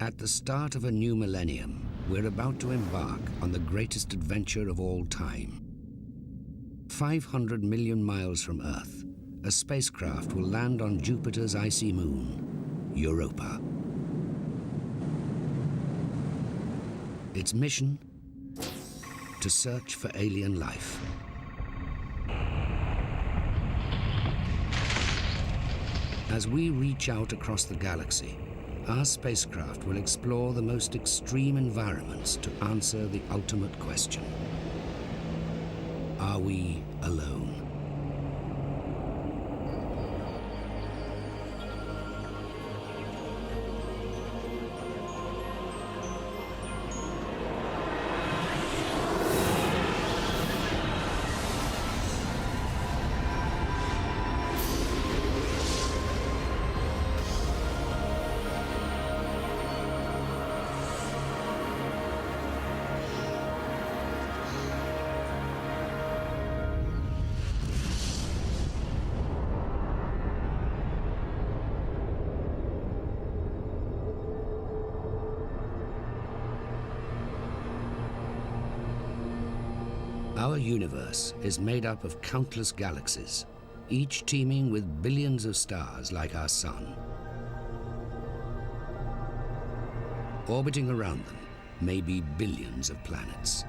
At the start of a new millennium, we're about to embark on the greatest adventure of all time. 500 million miles from Earth, a spacecraft will land on Jupiter's icy moon, Europa. Its mission? To search for alien life. As we reach out across the galaxy, our spacecraft will explore the most extreme environments to answer the ultimate question. Are we alone? Our universe is made up of countless galaxies, each teeming with billions of stars like our sun. Orbiting around them may be billions of planets.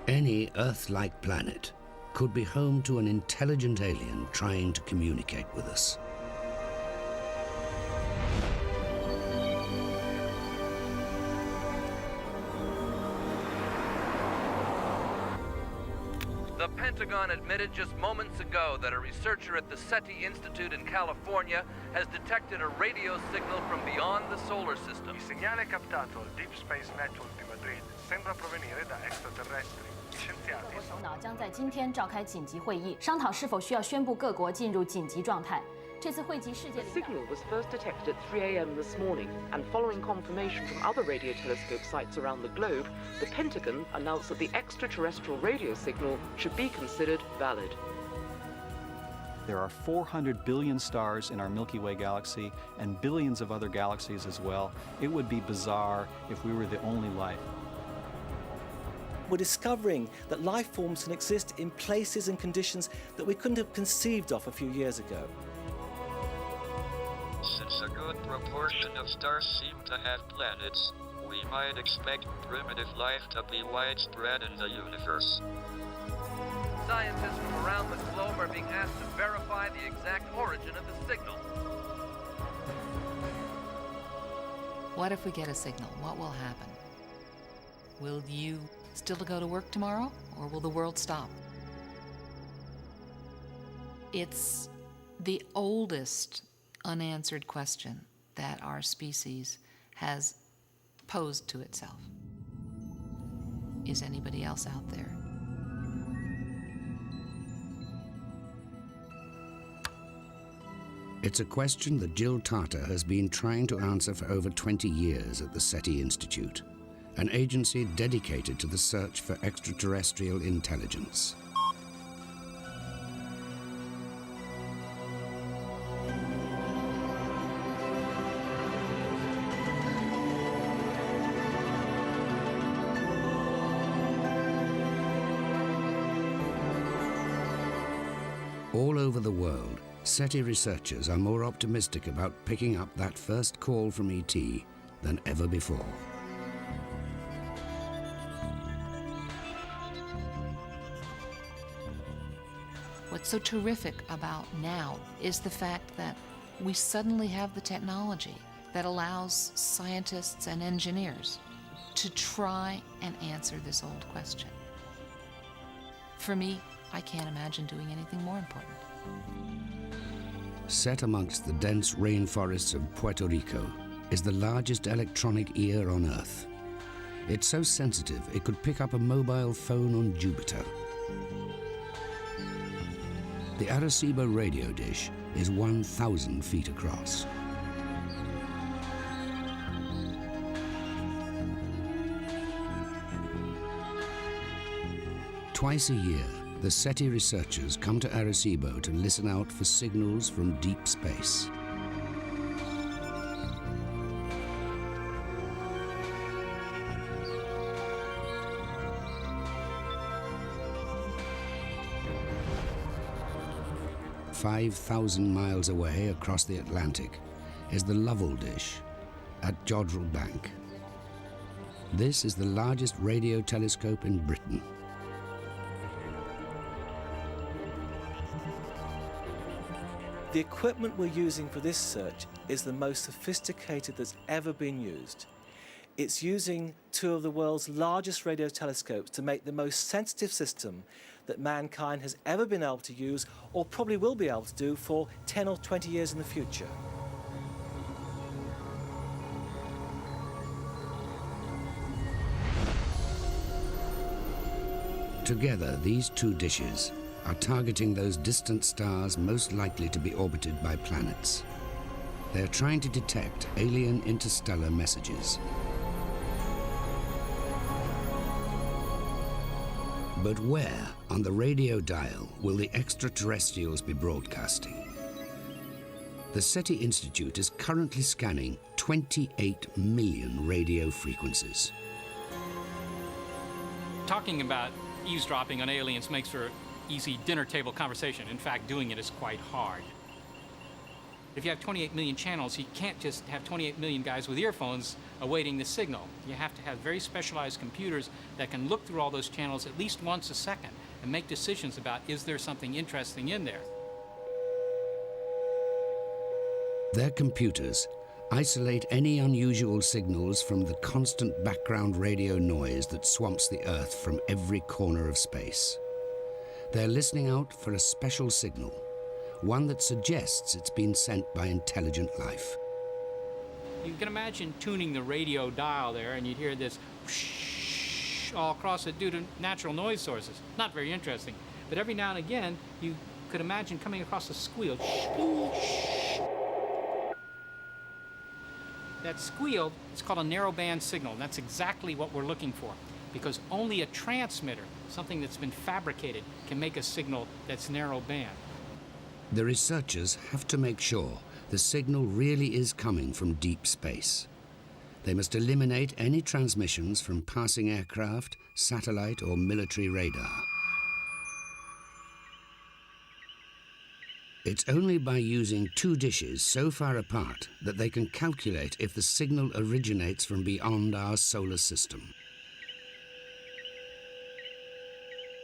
Any Earth-like planet could be home to an intelligent alien trying to communicate with us. The Pentagon admitted just moments ago that a researcher at the SETI Institute in California has detected a radio signal from beyond the solar system. Il segnale captato al Deep Space Network di Madrid sembra provenire da extraterrestri. Gli scienziati 首脑将在今天召开紧急会议，商讨是否需要宣布各国进入紧急状态。这次汇集世界 The signal was first detected at 3 a.m. this morning, and following confirmation from other radio telescope sites around the globe, the Pentagon announced that the extraterrestrial radio signal should be considered valid. There are 400 billion stars in our Milky Way galaxy and billions of other galaxies as well. It would be bizarre if we were the only life. We're discovering that life forms can exist in places and conditions that we couldn't have conceived of a few years ago. Since a good proportion of stars seem to have planets, we might expect primitive life to be widespread in the universe. Scientists from around the globe are being asked to verify the exact origin of the signal. What if we get a signal? What will happen? Will you still go to work tomorrow, or will the world stop? It's the oldest unanswered question that our species has posed to itself. Is anybody else out there? It's a question that Jill Tarter has been trying to answer for over 20 years at the SETI Institute, an agency dedicated to the search for extraterrestrial intelligence. All over the world, SETI researchers are more optimistic about picking up that first call from ET than ever before. What's so terrific about now is the fact that we suddenly have the technology that allows scientists and engineers to try and answer this old question. For me, I can't imagine doing anything more important. Set amongst the dense rainforests of Puerto Rico is the largest electronic ear on Earth. It's so sensitive it could pick up a mobile phone on Jupiter. The Arecibo radio dish is 1,000 feet across. Twice a year, the SETI researchers come to Arecibo to listen out for signals from deep space. "5,000 miles away across the Atlantic is the Lovell Dish at Jodrell Bank. This is the largest radio telescope in Britain. The equipment we're using for this search is the most sophisticated that's ever been used. It's using two of the world's largest radio telescopes to make the most sensitive system that mankind has ever been able to use, or probably will be able to do, for 10 or 20 years in the future. Together, these two dishes are targeting those distant stars most likely to be orbited by planets. They're trying to detect alien interstellar messages. But where on the radio dial will the extraterrestrials be broadcasting? The SETI Institute is currently scanning 28 million radio frequencies. Talking about eavesdropping on aliens makes for easy dinner table conversation. In fact, doing it is quite hard. If you have 28 million channels, you can't just have 28 million guys with earphones awaiting the signal. You have to have very specialized computers that can look through all those channels at least once a second and make decisions about, is there something interesting in there? Their computers isolate any unusual signals from the constant background radio noise that swamps the Earth from every corner of space. They're listening out for a special signal, one that suggests it's been sent by intelligent life. You can imagine tuning the radio dial there and you'd hear this whoosh all across it due to natural noise sources. Not very interesting, but every now and again you could imagine coming across a squeal. That squeal is called a narrowband signal, and that's exactly what we're looking for, because only a transmitter, something that's been fabricated, can make a signal that's narrowband. The researchers have to make sure the signal really is coming from deep space. They must eliminate any transmissions from passing aircraft, satellite, or military radar. It's only by using two dishes so far apart that they can calculate if the signal originates from beyond our solar system.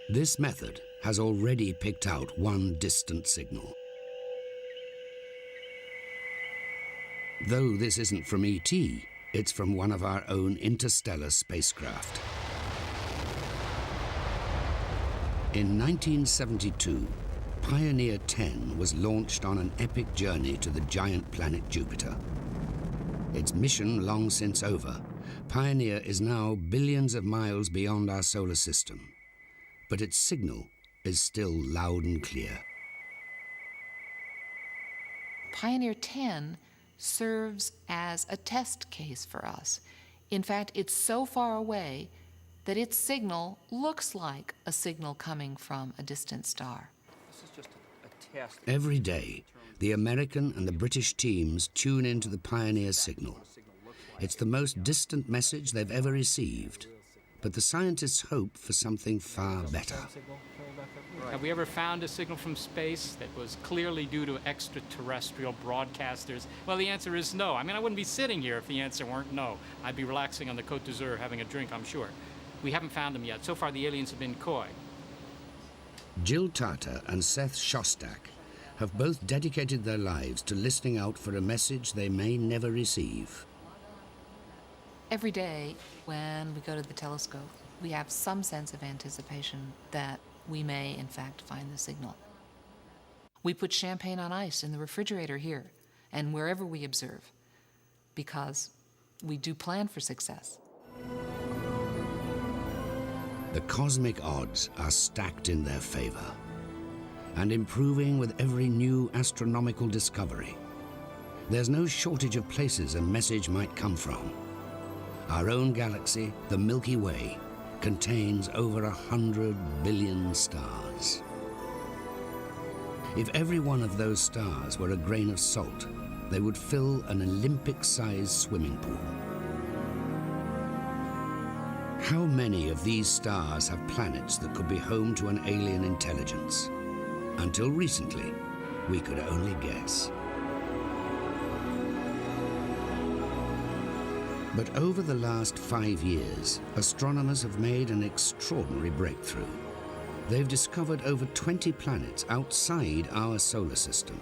This method has already picked out one distant signal. Though this isn't from ET, it's from one of our own interstellar spacecraft. In 1972, Pioneer 10 was launched on an epic journey to the giant planet Jupiter. Its mission long since over, Pioneer is now billions of miles beyond our solar system, but its signal is still loud and clear. Pioneer 10 serves as a test case for us. In fact, it's so far away that its signal looks like a signal coming from a distant star. This is just a test. Every day, the American and the British teams tune into the Pioneer signal. It's the most distant message they've ever received, but the scientists hope for something far better. Have we ever found a signal from space that was clearly due to extraterrestrial broadcasters? Well, the answer is no. I mean, I wouldn't be sitting here if the answer weren't no. I'd be relaxing on the Côte d'Azur having a drink, I'm sure. We haven't found them yet. So far, the aliens have been coy. Jill Tarter and Seth Shostak have both dedicated their lives to listening out for a message they may never receive. Every day when we go to the telescope, we have some sense of anticipation that we may, in fact, find the signal. We put champagne on ice in the refrigerator here and wherever we observe, because we do plan for success. The cosmic odds are stacked in their favor and improving with every new astronomical discovery. There's no shortage of places a message might come from. Our own galaxy, the Milky Way, contains over 100 billion stars. If every one of those stars were a grain of salt, they would fill an Olympic-sized swimming pool. How many of these stars have planets that could be home to an alien intelligence? Until recently, we could only guess. But over the last 5 years, astronomers have made an extraordinary breakthrough. They've discovered over 20 planets outside our solar system,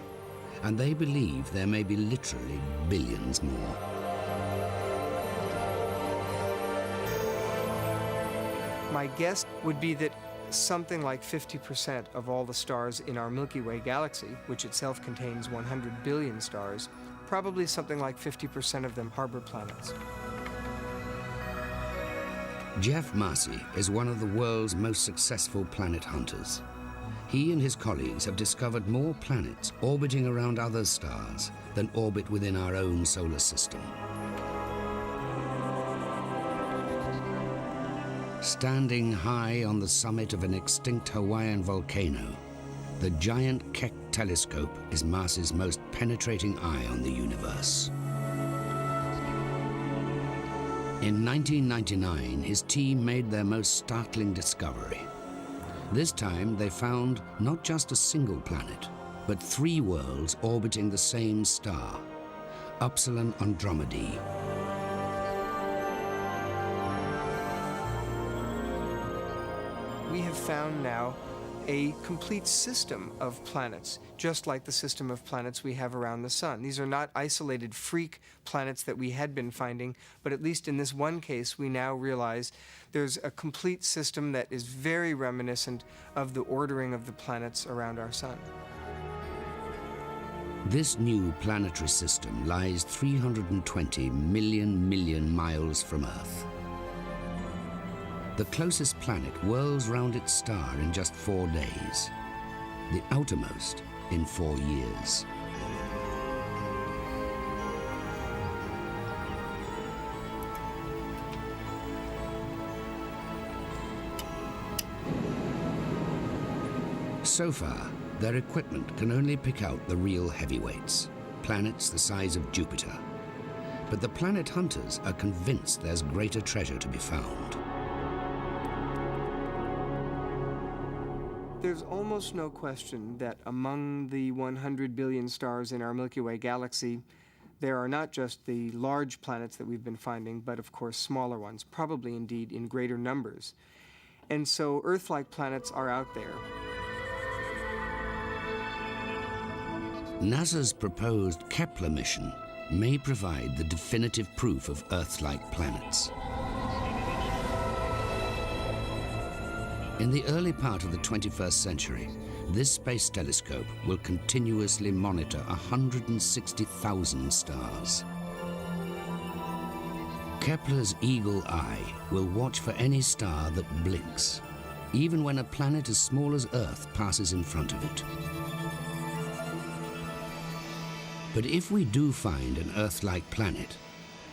and they believe there may be literally billions more. My guess would be that something like 50% of all the stars in our Milky Way galaxy, which itself contains 100 billion stars, probably something like 50% of them harbor planets. Jeff Marcy is one of the world's most successful planet hunters. He and his colleagues have discovered more planets orbiting around other stars than orbit within our own solar system. Standing high on the summit of an extinct Hawaiian volcano, the giant Keck telescope is Marcy's most penetrating eye on the universe. In 1999, his team made their most startling discovery. This time, they found not just a single planet, but 3 worlds orbiting the same star, Upsilon Andromedae. We have found now a complete system of planets, just like the system of planets we have around the sun. These are not isolated freak planets that we had been finding, but at least in this one case, we now realize there's a complete system that is very reminiscent of the ordering of the planets around our sun. This new planetary system lies 320 million miles from Earth. The closest planet whirls round its star in just 4 days, the outermost in 4 years. So far, their equipment can only pick out the real heavyweights, planets the size of Jupiter. But the planet hunters are convinced there's greater treasure to be found. There's almost no question that among the 100 billion stars in our Milky Way galaxy, there are not just the large planets that we've been finding, but of course smaller ones, probably indeed in greater numbers. And so Earth-like planets are out there. NASA's proposed Kepler mission may provide the definitive proof of Earth-like planets. In the early part of the 21st century, this space telescope will continuously monitor 160,000 stars. Kepler's eagle eye will watch for any star that blinks, even when a planet as small as Earth passes in front of it. But if we do find an Earth-like planet,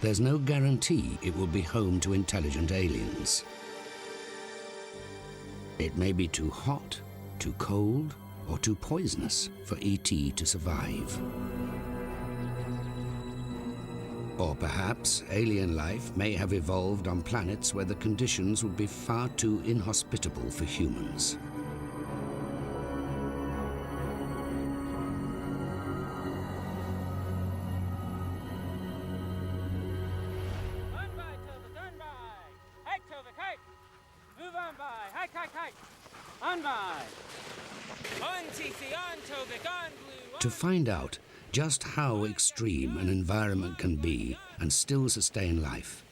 there's no guarantee it will be home to intelligent aliens. It may be too hot, too cold, or too poisonous for ET to survive. Or perhaps alien life may have evolved on planets where the conditions would be far too inhospitable for humans. To find out just how extreme an environment can be and still sustain life,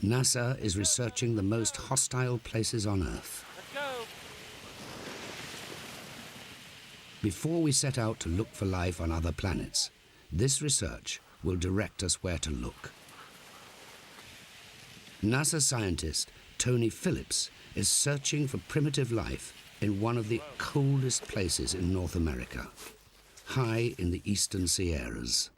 NASA is researching the most hostile places on Earth. Let's go. Before we set out to look for life on other planets, this research will direct us where to look. NASA scientist Tony Phillips is searching for primitive life in one of the coldest places in North America, high in the eastern Sierras.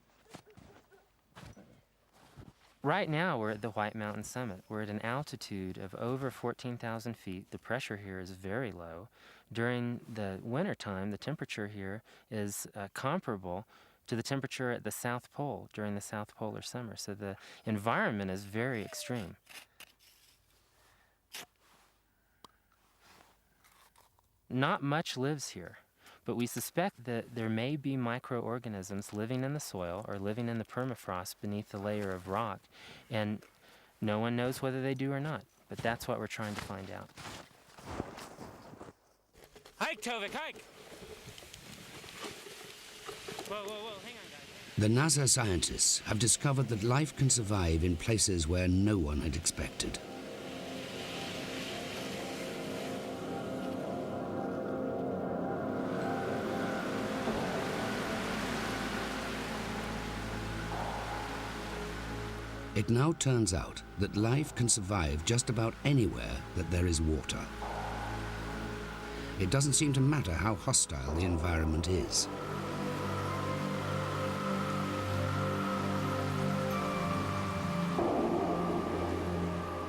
Right now, we're at the White Mountain summit. We're at an altitude of over 14,000 feet. The pressure here is very low. During the wintertime, the temperature here is comparable to the temperature at the South Pole during the South Polar summer. So the environment is very extreme. Not much lives here, but we suspect that there may be microorganisms living in the soil or living in the permafrost beneath the layer of rock, and no one knows whether they do or not, but that's what we're trying to find out. Hike, Tovik, hike! Whoa, whoa, whoa, hang on, guys. The NASA scientists have discovered that life can survive in places where no one had expected. It now turns out that life can survive just about anywhere that there is water. It doesn't seem to matter how hostile the environment is.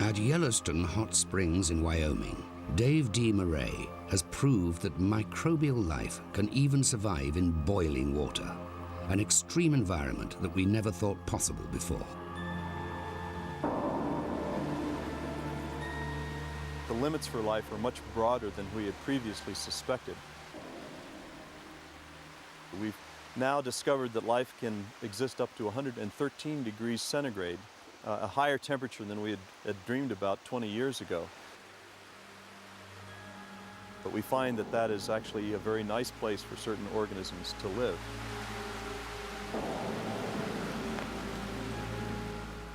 At Yellowstone Hot Springs in Wyoming, Dave D. Murray has proved that microbial life can even survive in boiling water, an extreme environment that we never thought possible before. The limits for life are much broader than we had previously suspected. We've now discovered that life can exist up to 113 degrees centigrade, a higher temperature than we had dreamed about 20 years ago. But we find that that is actually a very nice place for certain organisms to live.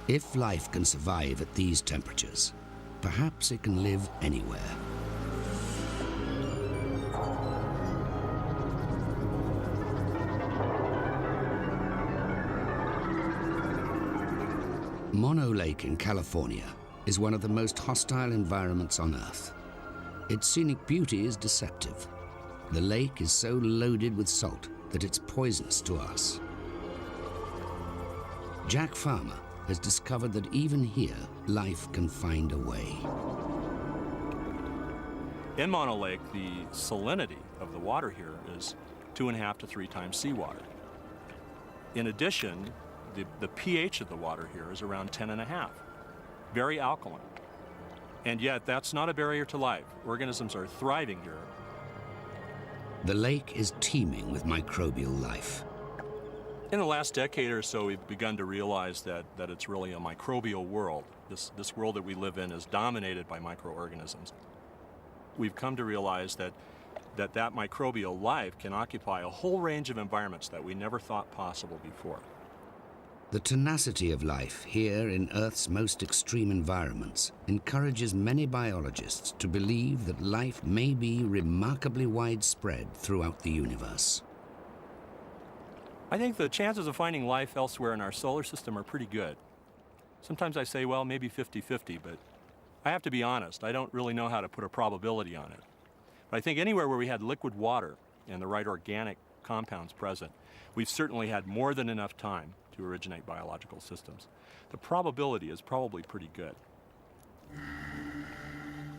If life can survive at these temperatures, perhaps it can live anywhere. Mono Lake in California is one of the most hostile environments on Earth. Its scenic beauty is deceptive. The lake is so loaded with salt that it's poisonous to us. Jack Farmer has discovered that even here, life can find a way. In Mono Lake, the salinity of the water here is 2.5 to 3 times seawater. In addition, the pH of the water here is around 10.5, very alkaline. And yet, that's not a barrier to life. Organisms are thriving here. The lake is teeming with microbial life. In the last decade or so, we've begun to realize that it's really a microbial world. This world that we live in is dominated by microorganisms. We've come to realize that microbial life can occupy a whole range of environments that we never thought possible before. The tenacity of life here in Earth's most extreme environments encourages many biologists to believe that life may be remarkably widespread throughout the universe. I think the chances of finding life elsewhere in our solar system are pretty good. Sometimes I say, well, maybe 50-50, but I have to be honest, I don't really know how to put a probability on it. But I think anywhere where we had liquid water and the right organic compounds present, we've certainly had more than enough time to originate biological systems. The probability is probably pretty good.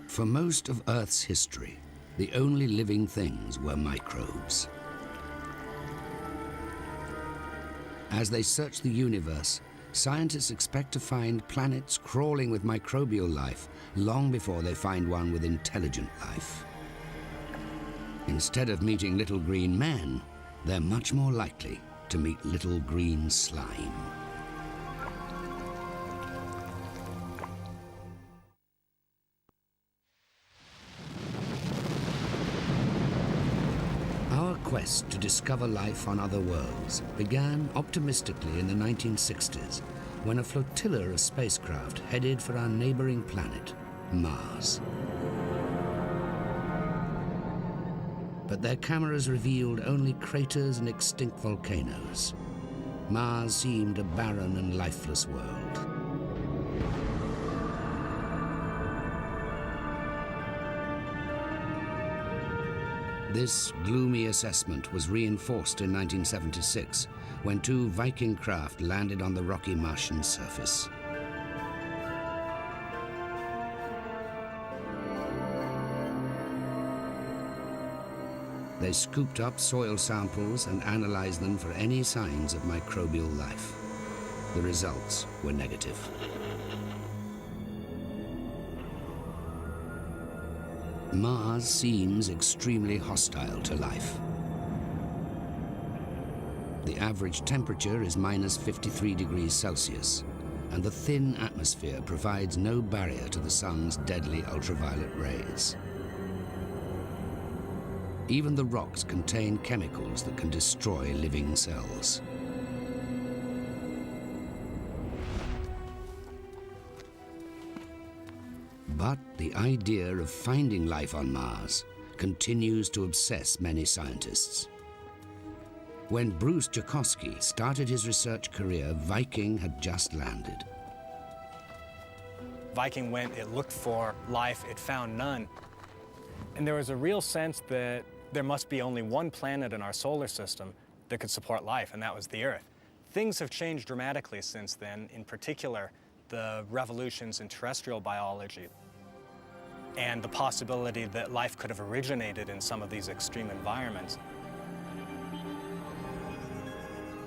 For most of Earth's history, the only living things were microbes. As they search the universe, scientists expect to find planets crawling with microbial life long before they find one with intelligent life. Instead of meeting little green men, they're much more likely to meet little green slime. Our quest to discover life on other worlds began optimistically in the 1960s when a flotilla of spacecraft headed for our neighboring planet, Mars. But their cameras revealed only craters and extinct volcanoes. Mars seemed a barren and lifeless world. This gloomy assessment was reinforced in 1976 when 2 Viking craft landed on the rocky Martian surface. They scooped up soil samples and analyzed them for any signs of microbial life. The results were negative. Mars seems extremely hostile to life. The average temperature is minus 53 degrees Celsius, and the thin atmosphere provides no barrier to the sun's deadly ultraviolet rays. Even the rocks contain chemicals that can destroy living cells. But the idea of finding life on Mars continues to obsess many scientists. When Bruce Jakosky started his research career, Viking had just landed. Viking went, it looked for life, it found none. And there was a real sense that there must be only one planet in our solar system that could support life, and that was the Earth. Things have changed dramatically since then, in particular, the revolutions in terrestrial biology and the possibility that life could have originated in some of these extreme environments.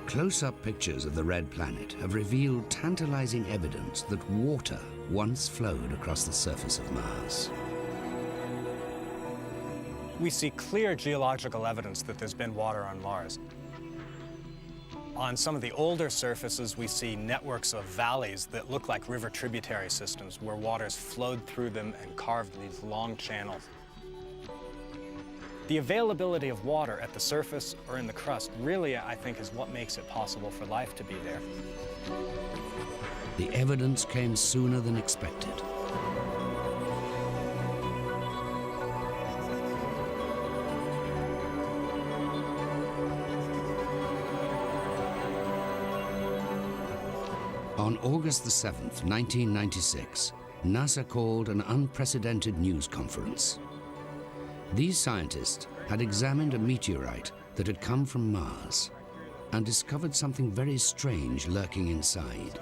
Close-up pictures of the red planet have revealed tantalizing evidence that water once flowed across the surface of Mars. We see clear geological evidence that there's been water on Mars. On some of the older surfaces, we see networks of valleys that look like river tributary systems where waters flowed through them and carved these long channels. The availability of water at the surface or in the crust really, I think, is what makes it possible for life to be there. The evidence came sooner than expected. On August the 7th, 1996, NASA called an unprecedented news conference. These scientists had examined a meteorite that had come from Mars and discovered something very strange lurking inside.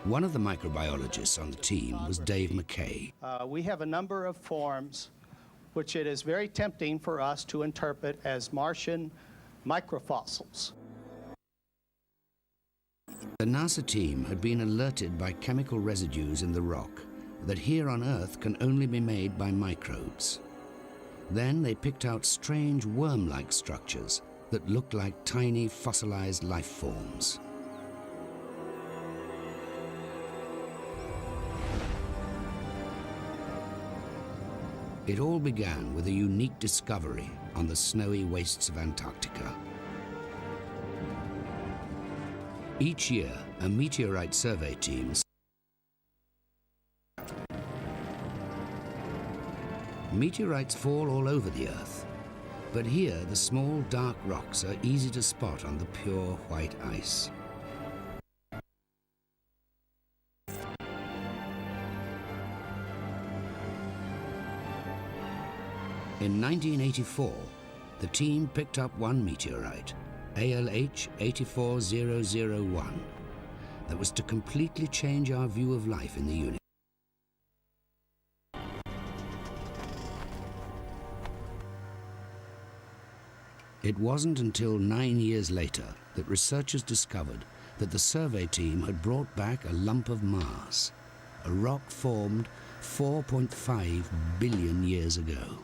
One of the microbiologists on the team was Dave McKay. We have a number of forms which it is very tempting for us to interpret as Martian microfossils. The NASA team had been alerted by chemical residues in the rock that here on Earth can only be made by microbes. Then they picked out strange worm-like structures that looked like tiny fossilized life forms. It all began with a unique discovery on the snowy wastes of Antarctica. Each year, a meteorite survey team meteorites fall all over the Earth, but here the small dark rocks are easy to spot on the pure white ice. In 1984, the team picked up one meteorite, ALH 84001, that was to completely change our view of life in the universe. It wasn't until 9 years later that researchers discovered that the survey team had brought back a lump of Mars, a rock formed 4.5 billion years ago.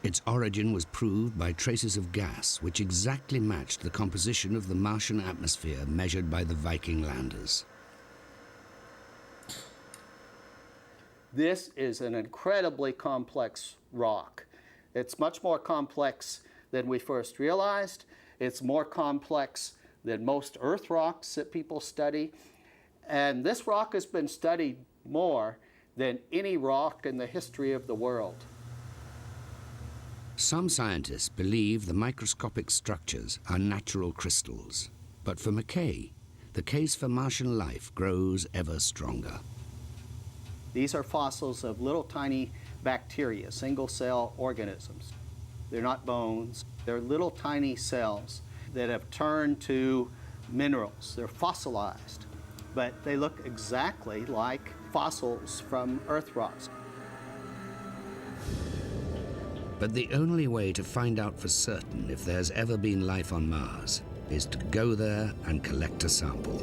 Its origin was proved by traces of gas which exactly matched the composition of the Martian atmosphere measured by the Viking landers. This is an incredibly complex rock. It's much more complex than we first realized. It's more complex than most Earth rocks that people study. And this rock has been studied more than any rock in the history of the world. Some scientists believe the microscopic structures are natural crystals. But for McKay, the case for Martian life grows ever stronger. These are fossils of little tiny bacteria, single-cell organisms. They're not bones. They're little tiny cells that have turned to minerals. They're fossilized, but they look exactly like fossils from Earth rocks. But the only way to find out for certain if there's ever been life on Mars is to go there and collect a sample.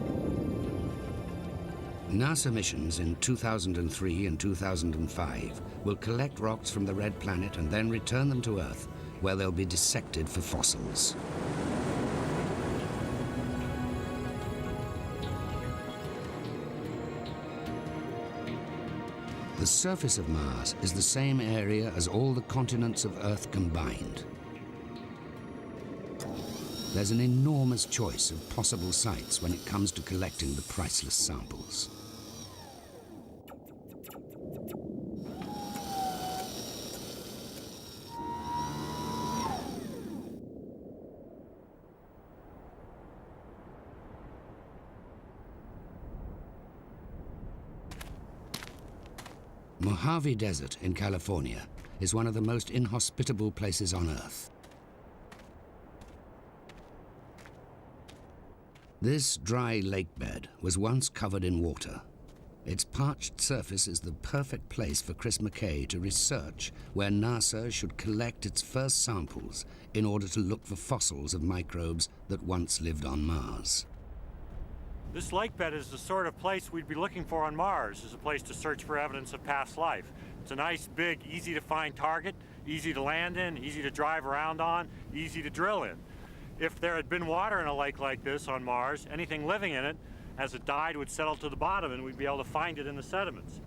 NASA missions in 2003 and 2005 will collect rocks from the Red Planet and then return them to Earth, where they'll be dissected for fossils. The surface of Mars is the same area as all the continents of Earth combined. There's an enormous choice of possible sites when it comes to collecting the priceless samples. Mojave Desert in California is one of the most inhospitable places on Earth. This dry lake bed was once covered in water. Its parched surface is the perfect place for Chris McKay to research where NASA should collect its first samples in order to look for fossils of microbes that once lived on Mars. This lake bed is the sort of place we'd be looking for on Mars, as a place to search for evidence of past life. It's a nice, big, easy-to-find target, easy to land in, easy to drive around on, easy to drill in. If there had been water in a lake like this on Mars, anything living in it, as it died, would settle to the bottom and we'd be able to find it in the sediments.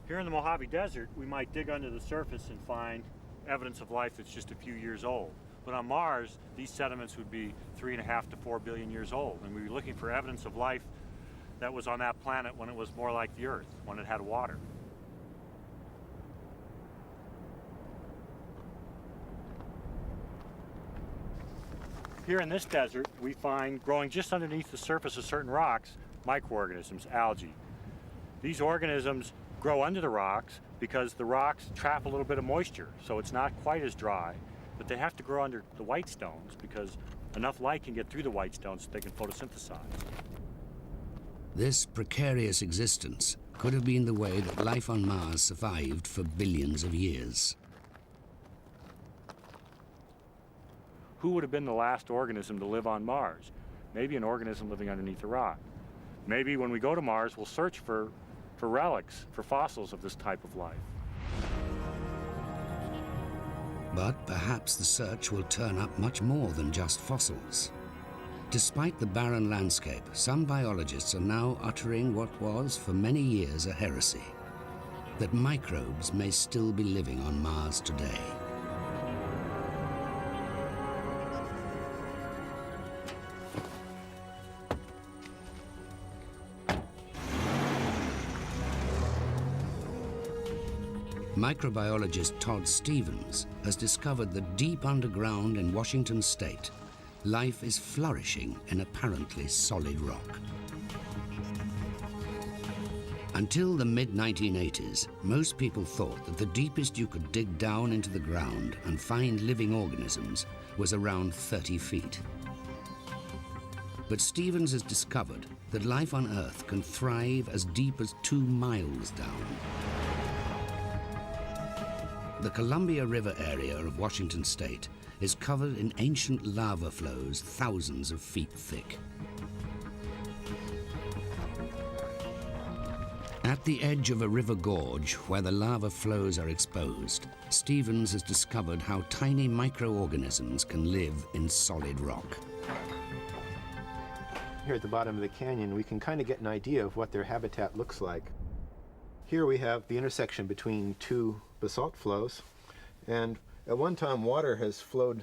Here in the Mojave Desert, we might dig under the surface and find evidence of life that's just a few years old. But on Mars, these sediments would be 3.5 to 4 billion years old, and we'd be looking for evidence of life that was on that planet when it was more like the Earth, when it had water. Here in this desert, we find, growing just underneath the surface of certain rocks, microorganisms, algae. These organisms grow under the rocks because the rocks trap a little bit of moisture, so it's not quite as dry. But they have to grow under the white stones because enough light can get through the white stones so they can photosynthesize. This precarious existence could have been the way that life on Mars survived for billions of years. Who would have been the last organism to live on Mars? Maybe an organism living underneath a rock. Maybe when we go to Mars, we'll search for relics, for fossils of this type of life. But perhaps the search will turn up much more than just fossils. Despite the barren landscape, some biologists are now uttering what was for many years a heresy, that microbes may still be living on Mars today. Microbiologist Todd Stevens has discovered that deep underground in Washington state, life is flourishing in apparently solid rock. Until the mid-1980s, most people thought that the deepest you could dig down into the ground and find living organisms was around 30 feet. But Stevens has discovered that life on Earth can thrive as deep as 2 miles down. The Columbia River area of Washington state is covered in ancient lava flows thousands of feet thick. At the edge of a river gorge where the lava flows are exposed, Stevens has discovered how tiny microorganisms can live in solid rock. Here at the bottom of the canyon, we can kind of get an idea of what their habitat looks like. Here we have the intersection between 2 basalt flows, and at one time water has flowed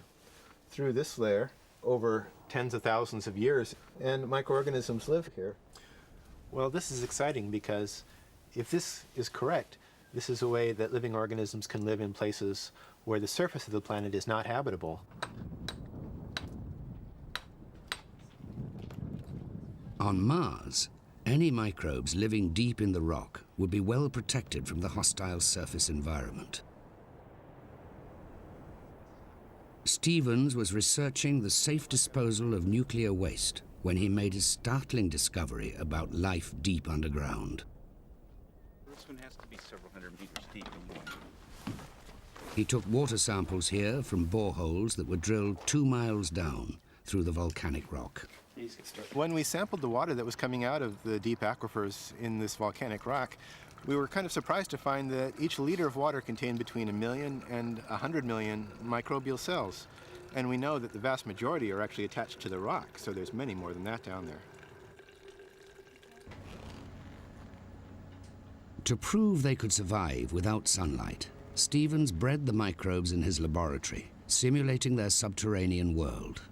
through this layer over tens of thousands of years, and microorganisms live here. Well, this is exciting because if this is correct, this is a way that living organisms can live in places where the surface of the planet is not habitable. On Mars, any microbes living deep in the rock would be well protected from the hostile surface environment. Stevens was researching the safe disposal of nuclear waste when he made his startling discovery about life deep underground. This one has to be several hundred meters deep and more. He took water samples here from boreholes that were drilled 2 miles down through the volcanic rock. When we sampled the water that was coming out of the deep aquifers in this volcanic rock, we were kind of surprised to find that each liter of water contained between 1 million and 100 million microbial cells. And we know that the vast majority are actually attached to the rock, so there's many more than that down there. To prove they could survive without sunlight, Stevens bred the microbes in his laboratory, simulating their subterranean world.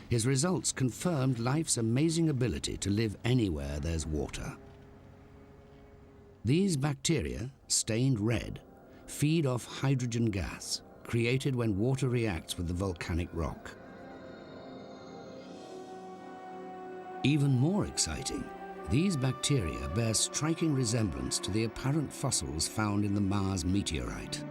His results confirmed life's amazing ability to live anywhere there's water. These bacteria, stained red, feed off hydrogen gas, created when water reacts with the volcanic rock. Even more exciting, these bacteria bear striking resemblance to the apparent fossils found in the Mars meteorite.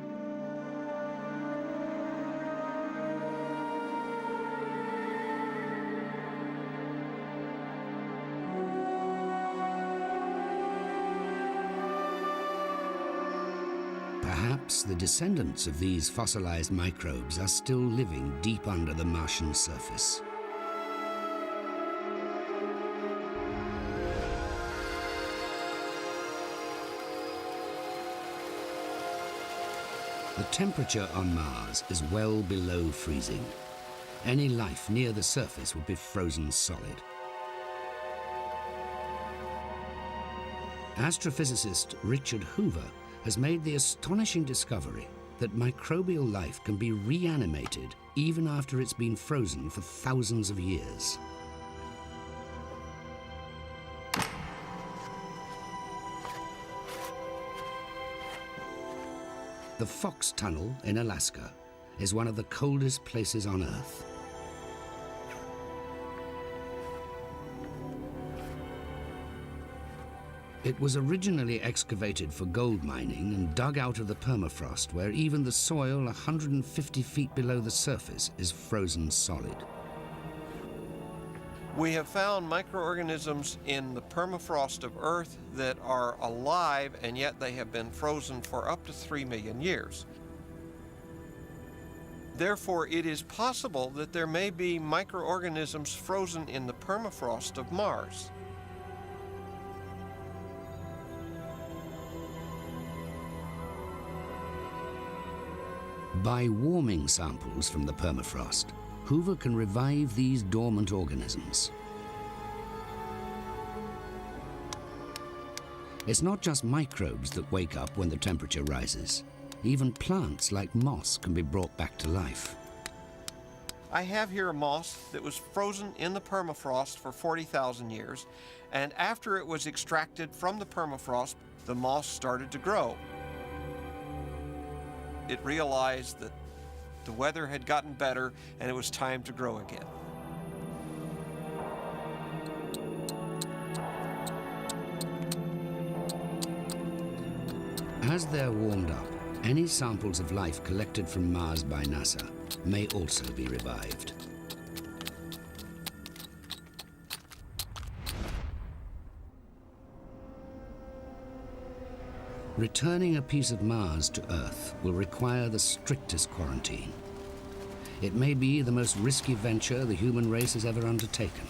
Perhaps the descendants of these fossilized microbes are still living deep under the Martian surface. The temperature on Mars is well below freezing. Any life near the surface would be frozen solid. Astrophysicist Richard Hoover has made the astonishing discovery that microbial life can be reanimated even after it's been frozen for thousands of years. The Fox Tunnel in Alaska is one of the coldest places on Earth. It was originally excavated for gold mining and dug out of the permafrost, where even the soil 150 feet below the surface is frozen solid. We have found microorganisms in the permafrost of Earth that are alive, and yet they have been frozen for up to 3 million years. Therefore, it is possible that there may be microorganisms frozen in the permafrost of Mars. By warming samples from the permafrost, Hoover can revive these dormant organisms. It's not just microbes that wake up when the temperature rises. Even plants like moss can be brought back to life. I have here a moss that was frozen in the permafrost for 40,000 years, and after it was extracted from the permafrost, the moss started to grow. It realized that the weather had gotten better and it was time to grow again. As they're warmed up, any samples of life collected from Mars by NASA may also be revived. Returning a piece of Mars to Earth will require the strictest quarantine. It may be the most risky venture the human race has ever undertaken.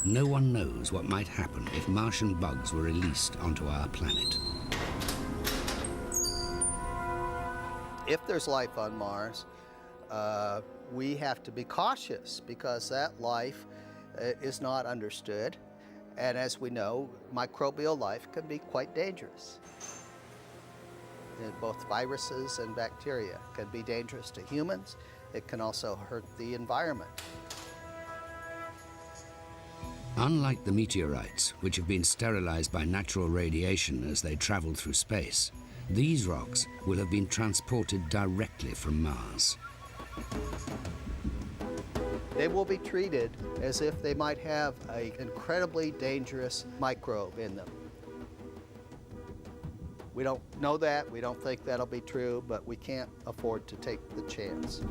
No one knows what might happen if Martian bugs were released onto our planet. If there's life on Mars, we have to be cautious because that life is not understood. And as we know, microbial life can be quite dangerous. Both viruses and bacteria can be dangerous to humans. It can also hurt the environment. Unlike the meteorites, which have been sterilized by natural radiation as they travel through space, these rocks will have been transported directly from Mars. They will be treated as if they might have an incredibly dangerous microbe in them. We don't know that, we don't think that'll be true, but we can't afford to take the chance. 4,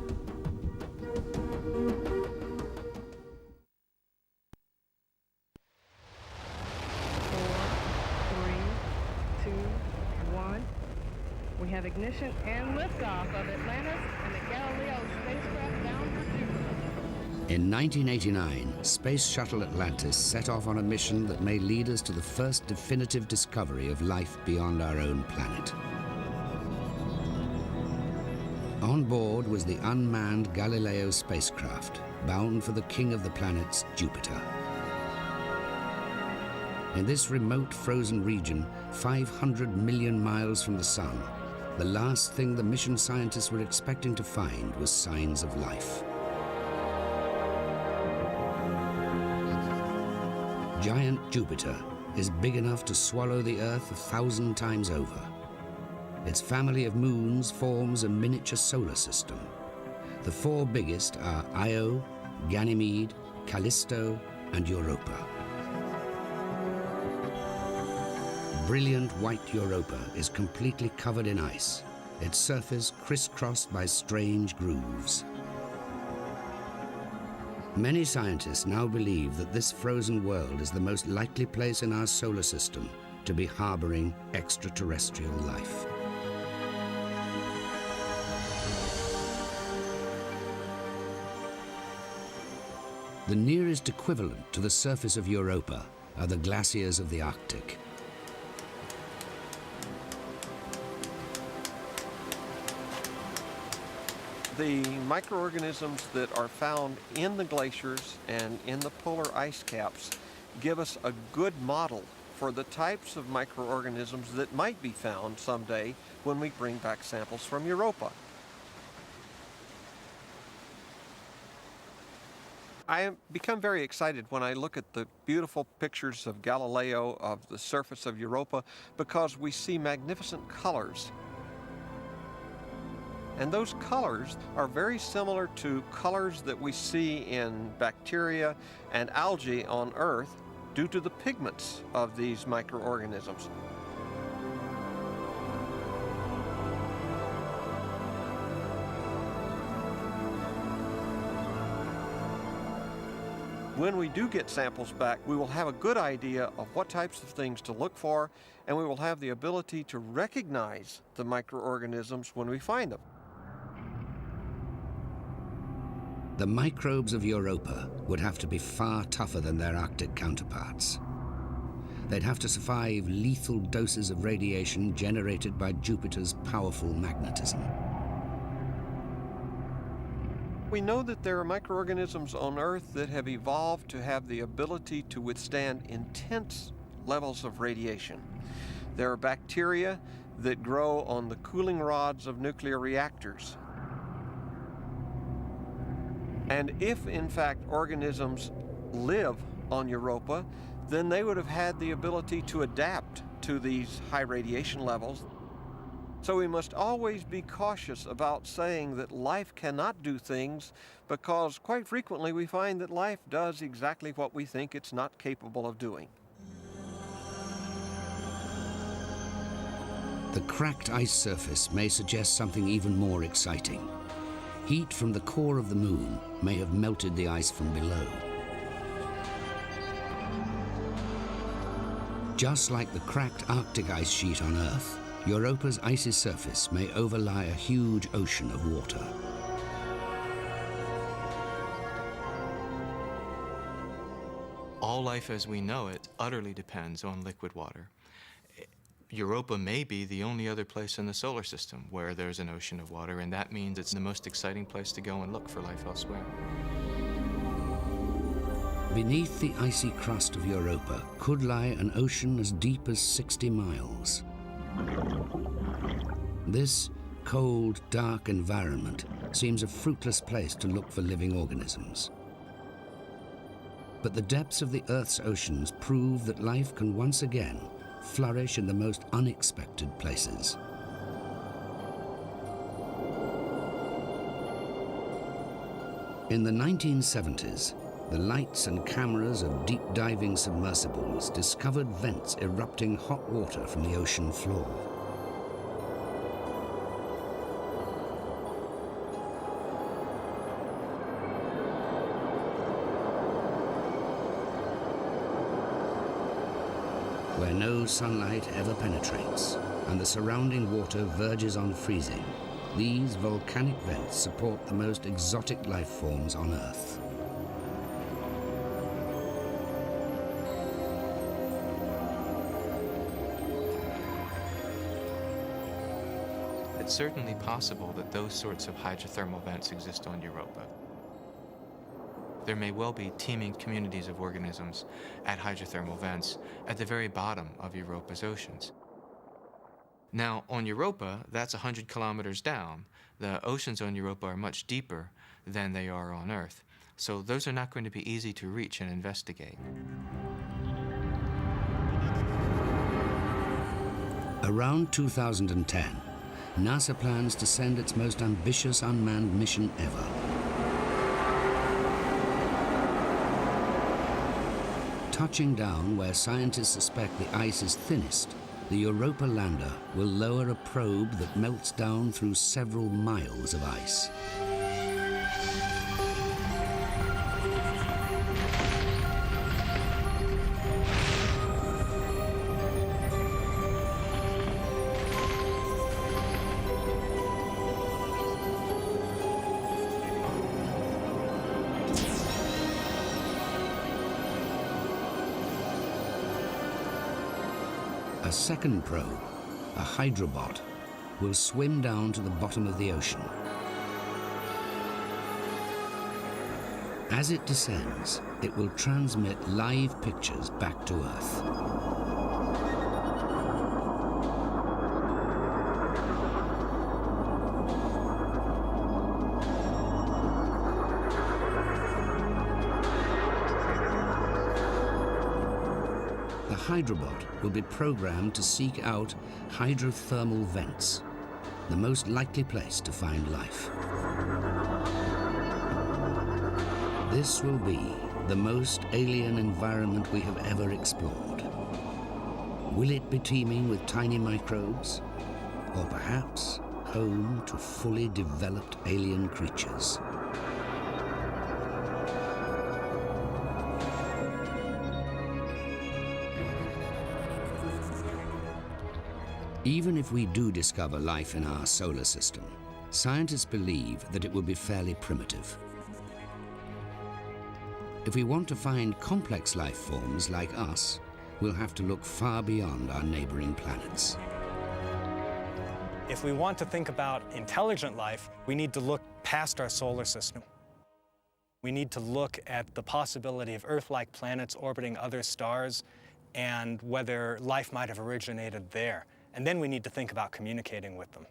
3, 2, 1. We have ignition and liftoff of Atlantis and the Galileo spacecraft bound for Jupiter. In 1989, Space Shuttle Atlantis set off on a mission that may lead us to the first definitive discovery of life beyond our own planet. On board was the unmanned Galileo spacecraft, bound for the king of the planets, Jupiter. In this remote frozen region, 500 million miles from the sun, the last thing the mission scientists were expecting to find was signs of life. Giant Jupiter is big enough to swallow the Earth 1,000 times over. Its family of moons forms a miniature solar system. The four biggest are Io, Ganymede, Callisto, and Europa. Brilliant white Europa is completely covered in ice, its surface crisscrossed by strange grooves. Many scientists now believe that this frozen world is the most likely place in our solar system to be harboring extraterrestrial life. The nearest equivalent to the surface of Europa are the glaciers of the Arctic. The microorganisms that are found in the glaciers and in the polar ice caps give us a good model for the types of microorganisms that might be found someday when we bring back samples from Europa. I become very excited when I look at the beautiful pictures of Galileo of the surface of Europa because we see magnificent colors. And those colors are very similar to colors that we see in bacteria and algae on Earth due to the pigments of these microorganisms. When we do get samples back, we will have a good idea of what types of things to look for, and we will have the ability to recognize the microorganisms when we find them. The microbes of Europa would have to be far tougher than their Arctic counterparts. They'd have to survive lethal doses of radiation generated by Jupiter's powerful magnetism. We know that there are microorganisms on Earth that have evolved to have the ability to withstand intense levels of radiation. There are bacteria that grow on the cooling rods of nuclear reactors. And if, in fact, organisms live on Europa, then they would have had the ability to adapt to these high radiation levels. So we must always be cautious about saying that life cannot do things, because quite frequently we find that life does exactly what we think it's not capable of doing. The cracked ice surface may suggest something even more exciting. Heat from the core of the moon may have melted the ice from below. Just like the cracked Arctic ice sheet on Earth, Europa's icy surface may overlie a huge ocean of water. All life as we know it utterly depends on liquid water. Europa may be the only other place in the solar system where there's an ocean of water, and that means it's the most exciting place to go and look for life elsewhere. Beneath the icy crust of Europa could lie an ocean as deep as 60 miles. This cold, dark environment seems a fruitless place to look for living organisms. But the depths of the Earth's oceans prove that life can once again flourish in the most unexpected places. In the 1970s, the lights and cameras of deep-diving submersibles discovered vents erupting hot water from the ocean floor. Where no sunlight ever penetrates, and the surrounding water verges on freezing, these volcanic vents support the most exotic life forms on Earth. It's certainly possible that those sorts of hydrothermal vents exist on Europa. There may well be teeming communities of organisms at hydrothermal vents at the very bottom of Europa's oceans. Now, on Europa, that's 100 kilometers down. The oceans on Europa are much deeper than they are on Earth, so those are not going to be easy to reach and investigate. Around 2010, NASA plans to send its most ambitious unmanned mission ever. Touching down where scientists suspect the ice is thinnest, the Europa lander will lower a probe that melts down through several miles of ice. A second probe, a hydrobot, will swim down to the bottom of the ocean. As it descends, it will transmit live pictures back to Earth. The hydrobot will be programmed to seek out hydrothermal vents, the most likely place to find life. This will be the most alien environment we have ever explored. Will it be teeming with tiny microbes? Or perhaps home to fully developed alien creatures? Even if we do discover life in our solar system, scientists believe that it will be fairly primitive. If we want to find complex life forms like us, we'll have to look far beyond our neighboring planets. If we want to think about intelligent life, we need to look past our solar system. We need to look at the possibility of Earth-like planets orbiting other stars and whether life might have originated there. And then we need to think about communicating with them.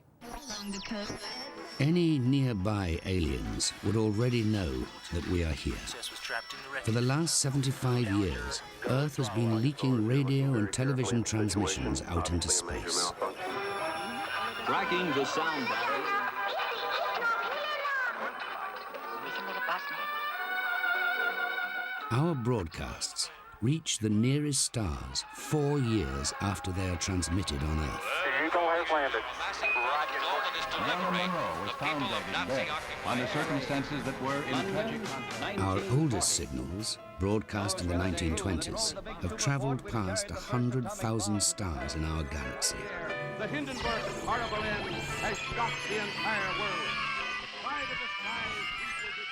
Any nearby aliens would already know that we are here. For the last 75 years, Earth has been leaking radio and television transmissions out into space. Tracking the sound battery. Our broadcasts reach the nearest stars 4 years after they are transmitted on Earth. Marilyn Monroe was found dead in bed under circumstances that were in tragic contrast. Our oldest signals, broadcast in the 1920s, have traveled past 100,000 stars in our galaxy. The Hindenburg horrible end has shocked the entire world. The pride of the skies equals its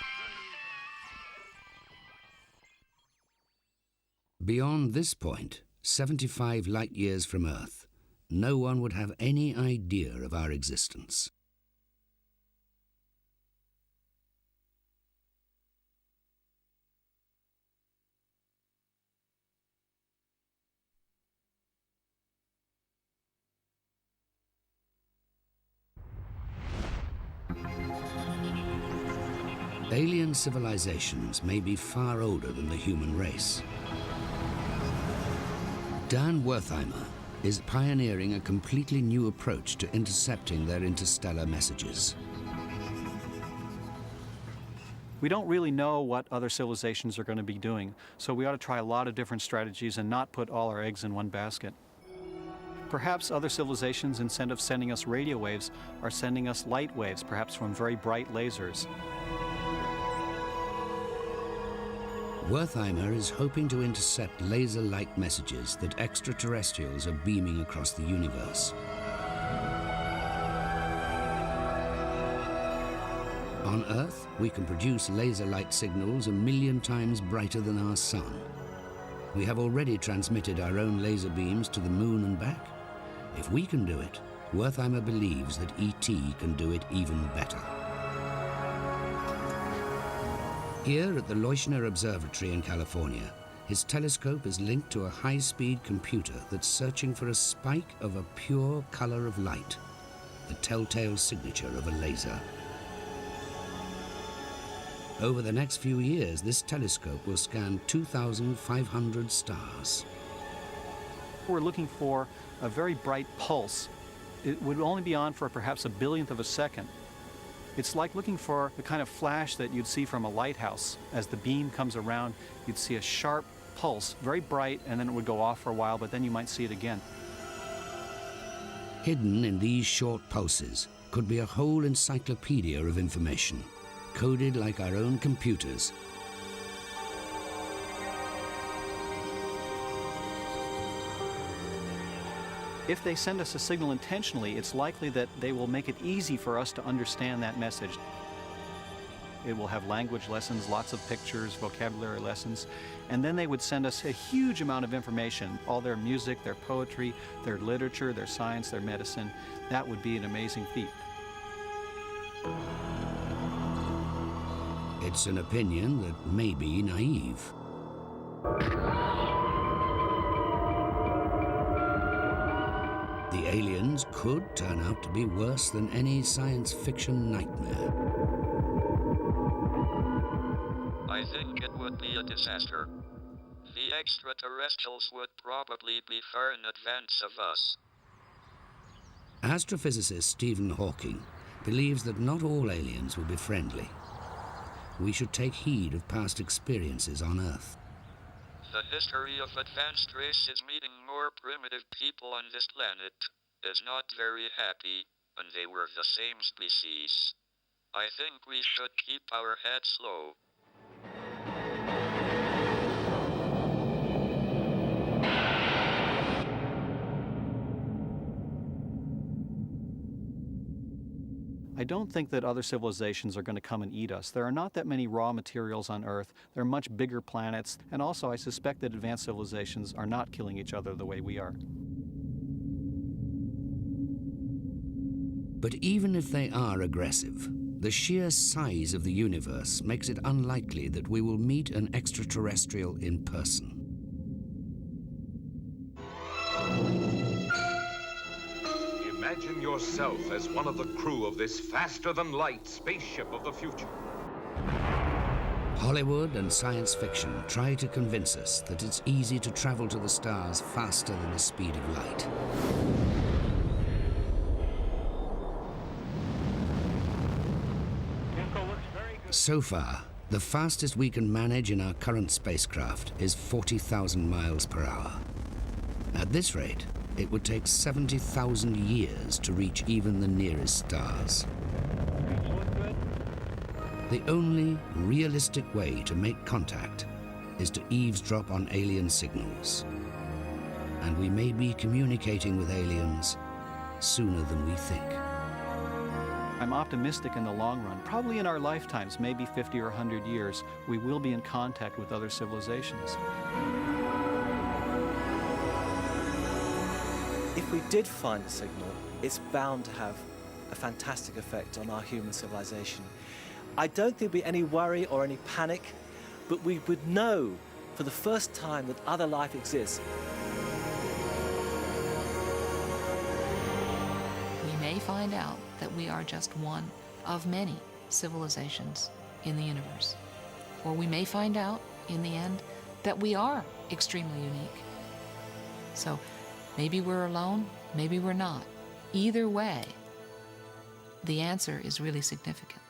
Beyond this point, 75 light years from Earth, no one would have any idea of our existence. Alien civilizations may be far older than the human race. Dan Wertheimer is pioneering a completely new approach to intercepting their interstellar messages. We don't really know what other civilizations are going to be doing, so we ought to try a lot of different strategies and not put all our eggs in one basket. Perhaps other civilizations, instead of sending us radio waves, are sending us light waves, perhaps from very bright lasers. Wertheimer is hoping to intercept laser-like messages that extraterrestrials are beaming across the universe. On Earth, we can produce laser light signals 1 million times brighter than our sun. We have already transmitted our own laser beams to the moon and back. If we can do it, Wertheimer believes that ET can do it even better. Here at the Leuschner Observatory in California, his telescope is linked to a high-speed computer that's searching for a spike of a pure color of light, the telltale signature of a laser. Over the next few years, this telescope will scan 2,500 stars. We're looking for a very bright pulse. It would only be on for perhaps a billionth of a second. It's like looking for the kind of flash that you'd see from a lighthouse. As the beam comes around, you'd see a sharp pulse, very bright, and then it would go off for a while, but then you might see it again. Hidden in these short pulses could be a whole encyclopedia of information, coded like our own computers. If they send us a signal intentionally, it's likely that they will make it easy for us to understand that message. It will have language lessons, lots of pictures, vocabulary lessons, and then they would send us a huge amount of information, all their music, their poetry, their literature, their science, their medicine. That would be an amazing feat. It's an opinion that may be naive. The aliens could turn out to be worse than any science fiction nightmare. I think it would be a disaster. The extraterrestrials would probably be far in advance of us. Astrophysicist Stephen Hawking believes that not all aliens will be friendly. We should take heed of past experiences on Earth. The history of advanced races meeting more primitive people on this planet is not very happy, and they were the same species. I think we should keep our heads low. I don't think that other civilizations are going to come and eat us. There are not that many raw materials on Earth. There are much bigger planets, and also I suspect that advanced civilizations are not killing each other the way we are. But even if they are aggressive, the sheer size of the universe makes it unlikely that we will meet an extraterrestrial in person. Imagine yourself as one of the crew of this faster-than-light spaceship of the future. Hollywood and science fiction try to convince us that it's easy to travel to the stars faster than the speed of light. So far, the fastest we can manage in our current spacecraft is 40,000 miles per hour. At this rate, it would take 70,000 years to reach even the nearest stars. The only realistic way to make contact is to eavesdrop on alien signals. And we may be communicating with aliens sooner than we think. I'm optimistic in the long run. Probably in our lifetimes, maybe 50 or 100 years, we will be in contact with other civilizations. If we did find a signal, it's bound to have a fantastic effect on our human civilization. I don't think there'd be any worry or any panic, but we would know for the first time that other life exists. We may find out that we are just one of many civilizations in the universe. Or we may find out, in the end, that we are extremely unique. So maybe we're alone, maybe we're not. Either way, the answer is really significant.